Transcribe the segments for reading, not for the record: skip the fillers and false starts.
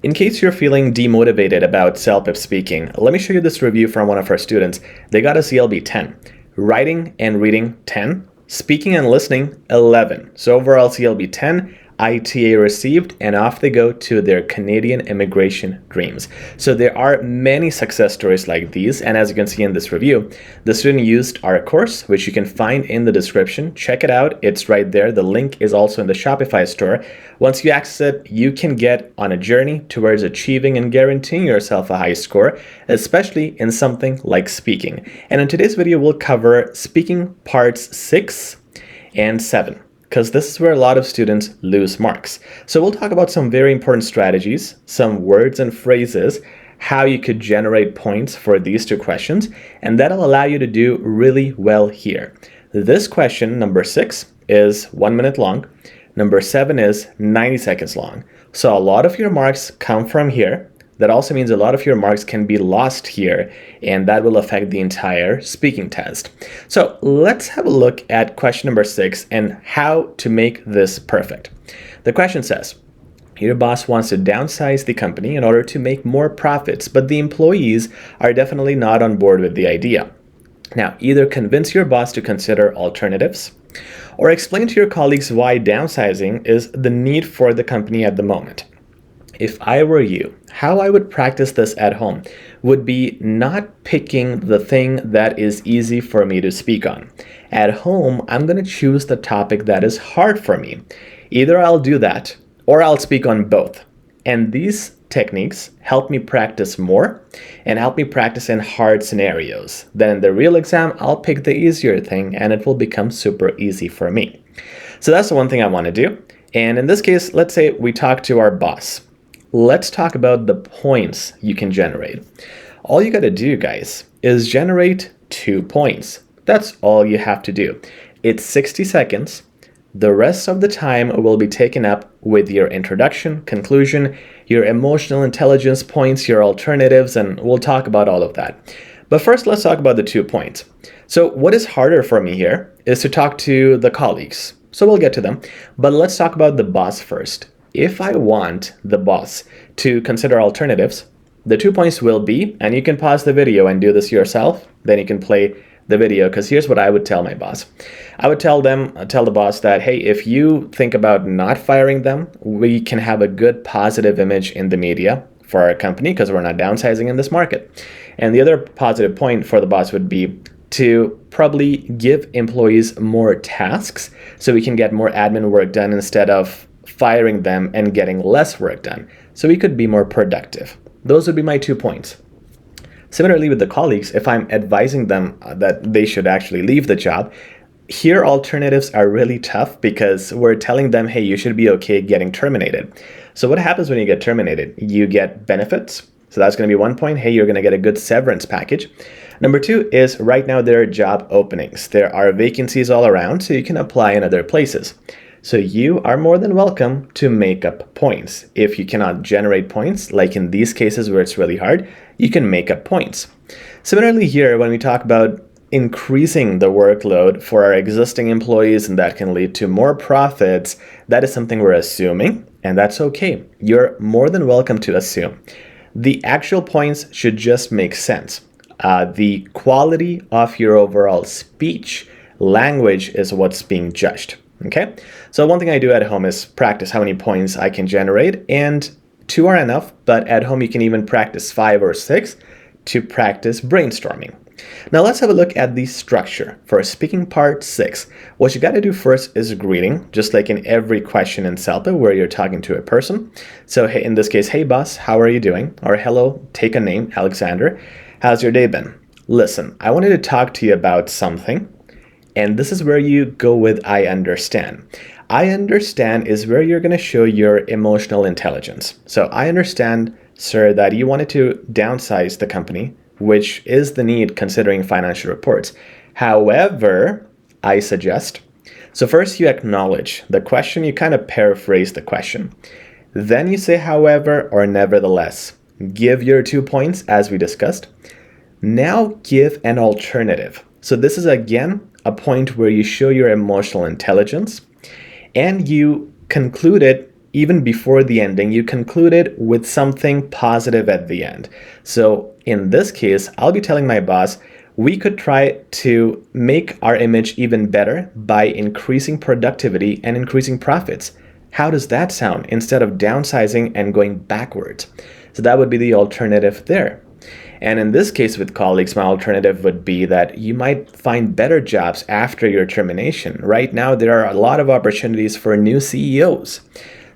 In case you're feeling demotivated about CELPIP speaking, let me show you this review from one of our students. They got a CLB 10, writing and reading 10, speaking and listening 11. So overall CLB 10, ITA received, and off they go to their Canadian immigration dreams. So there are many success stories like these, and as you can see in this review, the student used our course, which you can find in the description. Check it out, it's right there. The link is also in the Shopify store. Once you access it, you can get on a journey towards achieving and guaranteeing yourself a high score, especially in something like speaking. And in today's video, we'll cover speaking parts 6 and 7. Because this is where a lot of students lose marks. So we'll talk about some very important strategies, some words and phrases, how you could generate points for these two questions, and that'll allow you to do really well here. This question, number 6, is 1 minute long. Number 7 is 90 seconds long. So a lot of your marks come from here. That also means a lot of your marks can be lost here, and that will affect the entire speaking test. So let's have a look at question number 6 and how to make this perfect. The question says, your boss wants to downsize the company in order to make more profits, but the employees are definitely not on board with the idea. Now, either convince your boss to consider alternatives, or explain to your colleagues why downsizing is the need for the company at the moment. If I were you, how I would practice this at home would be not picking the thing that is easy for me to speak on. At home, I'm going to choose the topic that is hard for me. Either I'll do that or I'll speak on both. And these techniques help me practice more and help me practice in hard scenarios. Then in the real exam, I'll pick the easier thing and it will become super easy for me. So that's the one thing I want to do. And in this case, let's say we talk to our boss. Let's talk about the points you can generate. All you got to do, guys, is generate 2 points. That's all you have to do. It's 60 seconds. The rest of the time will be taken up with your introduction, conclusion, your emotional intelligence points, your alternatives, and we'll talk about all of that. But first, let's talk about the 2 points. So what is harder for me here is to talk to the colleagues. So we'll get to them. But let's talk about the boss first. If I want the boss to consider alternatives, the 2 points will be, and you can pause the video and do this yourself, then you can play the video, because here's what I would tell my boss. I would tell the boss that, hey, if you think about not firing them, we can have a good positive image in the media for our company because we're not downsizing in this market. And the other positive point for the boss would be to probably give employees more tasks so we can get more admin work done instead of firing them and getting less work done. So we could be more productive. Those would be my 2 points. Similarly with the colleagues, if I'm advising them that they should actually leave the job, here alternatives are really tough because we're telling them, hey, you should be okay getting terminated. So what happens when you get terminated? You get benefits. So that's going to be 1 point. Hey, you're going to get a good severance package. Number 2 is right now there are job openings. There are vacancies all around, so you can apply in other places. So you are more than welcome to make up points. If you cannot generate points, like in these cases where it's really hard, you can make up points. Similarly here, when we talk about increasing the workload for our existing employees and that can lead to more profits, that is something we're assuming, and that's okay. You're more than welcome to assume. The actual points should just make sense. The quality of your overall speech, language is what's being judged. Okay, so one thing I do at home is practice how many points I can generate, and 2 are enough, but at home you can even practice 5 or 6 to practice brainstorming. Now let's have a look at the structure for speaking part 6. What you got to do first is greeting, just like in every question in CELPIP where you're talking to a person. So in this case, hey boss, how are you doing? Or hello, take a name, Alexander. How's your day been? Listen, I wanted to talk to you about something. And this is where you go with I understand. I understand is where you're going to show your emotional intelligence. So I understand, sir, that you wanted to downsize the company, which is the need considering financial reports. However, I suggest. So first you acknowledge the question, you kind of paraphrase the question. Then you say however or nevertheless. Give your 2 points as we discussed. Now give an alternative. So this is again a point where you show your emotional intelligence and you conclude it even before the ending, you concluded with something positive at the end. So in this case, I'll be telling my boss, we could try to make our image even better by increasing productivity and increasing profits. How does that sound instead of downsizing and going backwards? So that would be the alternative there. And in this case with colleagues, my alternative would be that you might find better jobs after your termination. Right now, there are a lot of opportunities for new CEOs.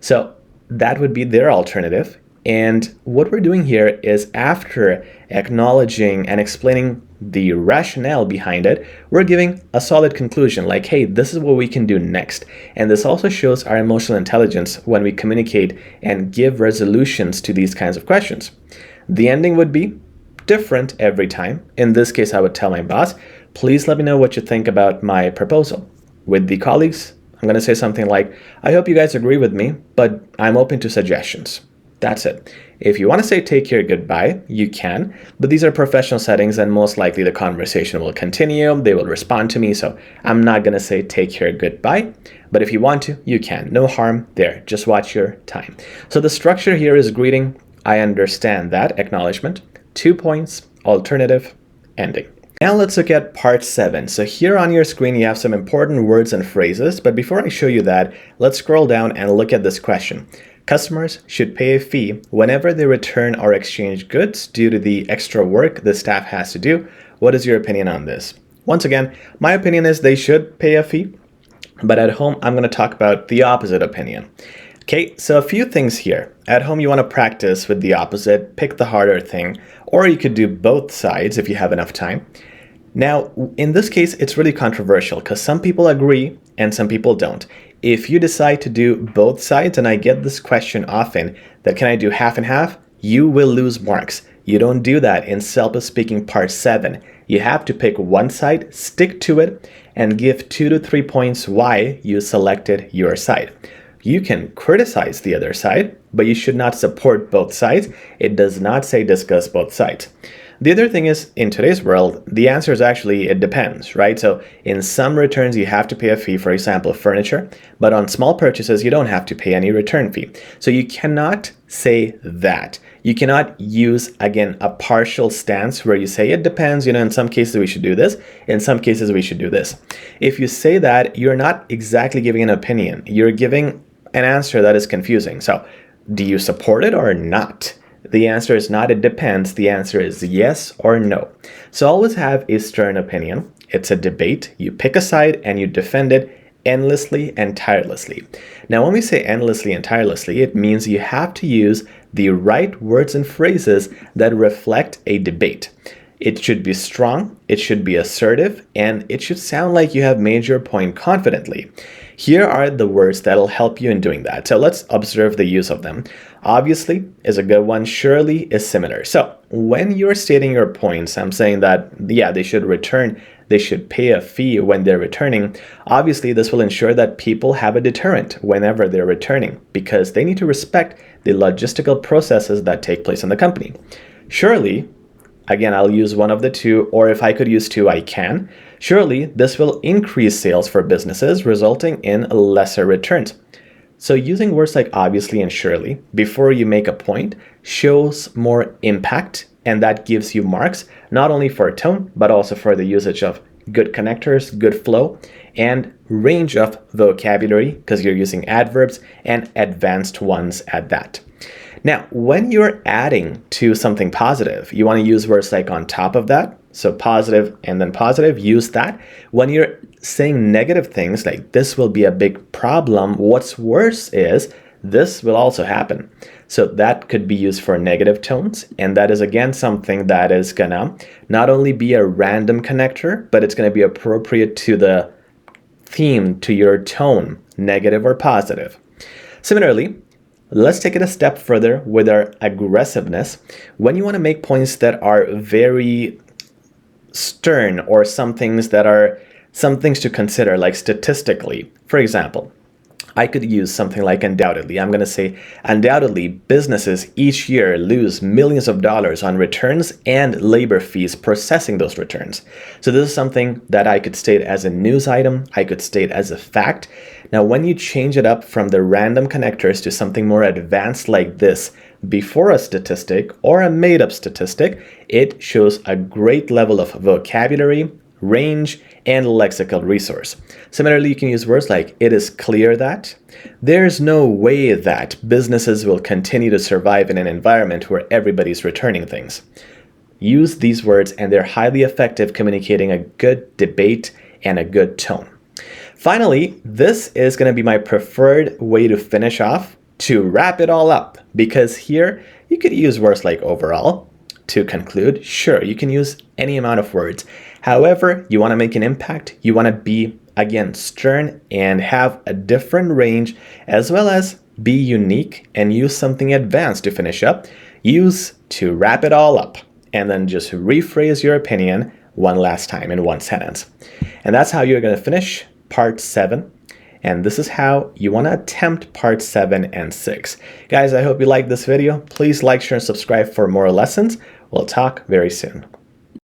So that would be their alternative. And what we're doing here is, after acknowledging and explaining the rationale behind it, we're giving a solid conclusion like, hey, this is what we can do next. And this also shows our emotional intelligence when we communicate and give resolutions to these kinds of questions. The ending would be different every time. In this case, I would tell my boss, please let me know what you think about my proposal. With the colleagues, I'm going to say something like, I hope you guys agree with me, but I'm open to suggestions. That's it. If you want to say take care, goodbye, you can, but these are professional settings and most likely the conversation will continue. They will respond to me, so I'm not going to say take care, goodbye, but if you want to, you can. No harm there. Just watch your time. So the structure here is greeting, I understand that, acknowledgement, 2 points, alternative, ending. Now let's look at part 7. So here on your screen, you have some important words and phrases, but before I show you that, let's scroll down and look at this question. Customers should pay a fee whenever they return or exchange goods due to the extra work the staff has to do. What is your opinion on this? Once again, my opinion is they should pay a fee, but at home, I'm going to talk about the opposite opinion. Okay, so a few things here. At home, you want to practice with the opposite, pick the harder thing, or you could do both sides if you have enough time. Now, in this case, it's really controversial because some people agree and some people don't. If you decide to do both sides, and I get this question often, that can I do half and half? You will lose marks. You don't do that in CELPIP Speaking Part 7. You have to pick one side, stick to it, and give 2 to 3 points why you selected your side. You can criticize the other side, but you should not support both sides. It does not say discuss both sides. The other thing is, in today's world, the answer is actually, it depends, right? So in some returns, you have to pay a fee, for example, furniture, but on small purchases, you don't have to pay any return fee. So you cannot say that. You cannot use, again, a partial stance where you say, it depends, in some cases we should do this, in some cases we should do this. If you say that, you're not exactly giving an opinion. You're giving an answer that is confusing. So do you support it or not? The answer is not it depends. The answer is yes or no. So always have a stern opinion. It's a debate. You pick a side and you defend it endlessly and tirelessly. Now, when we say endlessly and tirelessly, it means you have to use the right words and phrases that reflect a debate. It should be strong, it should be assertive, and it should sound like you have made your point confidently. Here are the words that'll help you in doing that. So let's observe the use of them. Obviously is a good one. Surely is similar. So when you're stating your points, I'm saying that, yeah, they should return. They should pay a fee when they're returning. Obviously, this will ensure that people have a deterrent whenever they're returning because they need to respect the logistical processes that take place in the company. Surely, again, I'll use one of the two, or if I could use two, I can. Surely, this will increase sales for businesses, resulting in lesser returns. So using words like obviously and surely before you make a point shows more impact, and that gives you marks, not only for tone, but also for the usage of good connectors, good flow, and range of vocabulary, because you're using adverbs and advanced ones at that. Now, when you're adding to something positive, you want to use words like on top of that. So positive and then positive, use that. When you're saying negative things like this will be a big problem, what's worse is this will also happen. So that could be used for negative tones. And that is, again, something that is gonna not only be a random connector, but it's gonna be appropriate to the theme, to your tone, negative or positive. Similarly, let's take it a step further with our aggressiveness. When you want to make points that are very stern or some things to consider, like statistically. For example, I could use something like undoubtedly. I'm going to say, undoubtedly, businesses each year lose millions of dollars on returns and labor fees processing those returns. So this is something that I could state as a news item. I could state as a fact. Now, when you change it up from the random connectors to something more advanced like this, before a statistic or a made-up statistic, it shows a great level of vocabulary, range, and lexical resource. Similarly, you can use words like, it is clear that, there's no way that businesses will continue to survive in an environment where everybody's returning things. Use these words and they're highly effective communicating a good debate and a good tone. Finally, this is going to be my preferred way to finish off, to wrap it all up, because here you could use words like overall. To conclude, sure, you can use any amount of words. However, you want to make an impact, you want to be, again, stern and have a different range, as well as be unique and use something advanced to finish up. Use to wrap it all up, and then just rephrase your opinion one last time in one sentence. And that's how you're going to finish part 7. And this is how you want to attempt part 7 and 6. Guys, I hope you liked this video. Please like, share, and subscribe for more lessons. We'll talk very soon.